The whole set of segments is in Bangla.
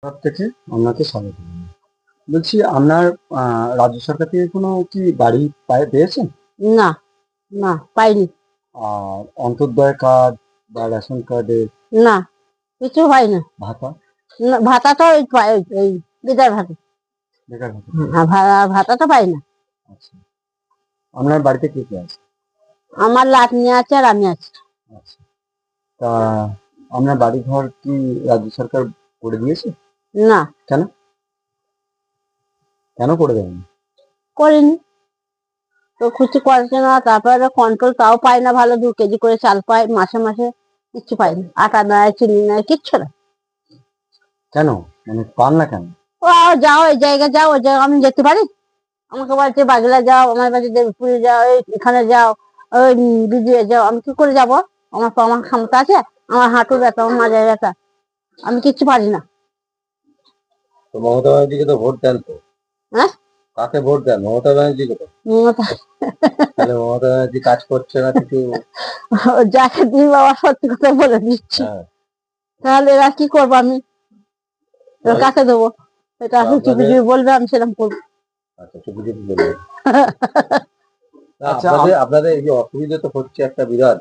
তরফ থেকে আপনাকে স্বাগত। বলছি আপনার রাজ্য সরকার থেকে কোনো কি বাড়ি পেয়েছেন? না, না পাইনি। আর অন্তর্দয় কার্ড বা রেশন কার্ডের না, কিছু হয় না। ভাতা? না, ভাতা তো ওই বিধবার ভাতা। বেকার ভাতা? ভাতা তো পাই না। আচ্ছা, আপনার বাড়িতে কে কে আছে? আমার লাটনি আছে আর আমি আছি। আচ্ছা, তা আপনার বাড়ি ঘর কি রাজ্য সরকার করে দিয়েছে? না, কেন কেন করে দেয়নি? করিনি তো, খুশি করছে না। তারপরে কন্ট্রোল তাও পাই না ভালো, 2 কেজি করে চাল পাই মাসে মাসে। কিচ্ছু পাই না, আটা নেয়, চিনি নেয়, কিচ্ছু না। কেন, মানে পান না কেন? ও যাও, এই জায়গায় যাও, ওই জায়গায় আমি যেতে পারি? আমাকে বলছে বাগলা যাও, আমার বাড়ি দেবপুরে যাও, এখানে যাও, ওই বিজয়ে যাও। আমি কি করে যাব? আমার ক্ষমতা আছে? আমার হাঁটু ব্যথা, আমার মাজায় ব্যথা, আমি কিচ্ছু পারি না। তো মমতা ব্যানার্জিকে তো ভোট দেন তো? হ্যাঁ, কাকে ভোট দেন, মমতা ব্যানার্জিকে তো? তাহলে মমতা ব্যানার্জি কাজ করছে না কিছু? যাকে দিই বাবা, সত্যি কথা বলে দিচ্ছি। হ্যাঁ, তাহলে এরা কি করবো আমি? এবার কাকে দেবো? এটা তো আপনি চুপি আপনাদের চুপি বলবে, আমি সেরকম করবো। আচ্ছা, চুপি চুপি বলবেন। আচ্ছা, আপনাদের এই যে অসুবিধা তো হচ্ছে একটা বিরাট,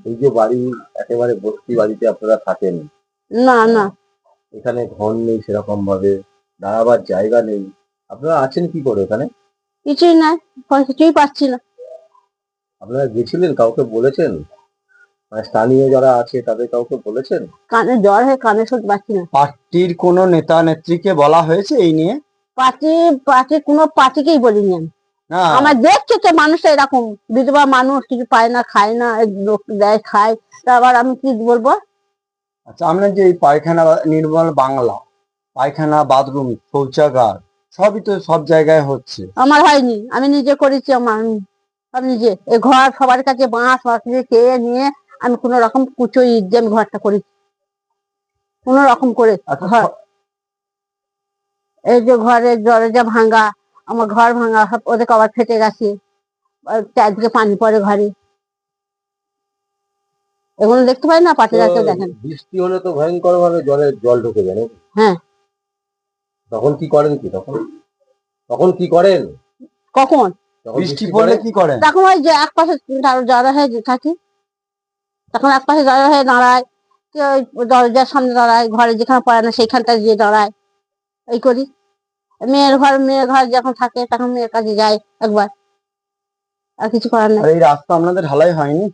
এই যে বাড়ি একেবারে বস্তি বাড়িতে আপনারা থাকেন, না, না, এখানে ঘর নেই সেরকম ভাবে, দাঁড়াবার জায়গা নেই, আপনারা আছেন কি করে এখানে? কিছুই নাই, কিছুই পাচ্ছি না। আপনারা গেছিলেন, কাউকে বলেছেন? মানে স্থানীয় যারা আছে তাদের কাউকে বলেছেন? কানে জ্বর হয়ে কানে শুনতে পাচ্ছি না। পার্টির কোনো নেতা নেত্রীকে বলা হয়েছে এই নিয়ে? পার্টি পার্টি কোনো পার্টিকেই বলিনি আমি। না। আমার দেখছো তো মানুষটা এরকম, বিধবা মানুষ, কিছু পায় না, খায় না, এই লোক দেয় খায়, তা আবার আমি কি বলবো? আচ্ছা, আপনার যে এই পায়খানা নির্মল বাংলা, পায়খানা, বাথরুম, শৌচাগার সবই তো সব জায়গায় হচ্ছে। আমার হয়নি, আমি নিজে করেছি। আমি নিজে এই ঘর সবার কাছে বাঁশ বাঁশ দিয়ে খেয়ে নিয়ে আমি কোন রকম কুচো ইট দিয়ে আমি ঘরটা করেছি, কোন রকম করে। আচ্ছা, ঘর, এই যে ঘরের দরজা ভাঙা, আমার ঘর ভাঙা, সব ওদের কবার ফেটে গেছে, আর চারদিকে পানি পড়ে ঘরে, এগুলো দেখতে পাই না? পাশে তো রাখতে দেখেন। বৃষ্টি হলে তো ভয়ঙ্কর ভাবে জল ঢুকে যায় নাকি? হ্যাঁ। তখন কি করেন, তখন কি করেন? কখন যখন বৃষ্টি পড়লে কি করেন? তখন ওই যে এক পাশে জড়ো হয়ে থাকি, তখন এক পাশে জড়ো হয়ে দাঁড়ায়, কেউ ওই দরজার সামনে দাঁড়ায়, ঘরে যেখানে পড়ে না সেইখানটা গিয়ে দাঁড়ায়, এই করি। মেয়ের ঘর যখন থাকে তখন মেয়ের কাছে যাই একবার, আর কিছু করার নেই। আর এই রাস্তা আপনাদের ঢালাই হয়নি?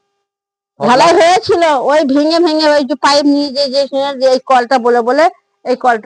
ঢালাই হয়েছিল, ওই ভেঙে ভেঙে ওই যে পাইপ নিয়ে যে এই কলটা বলে বলে এই কলটা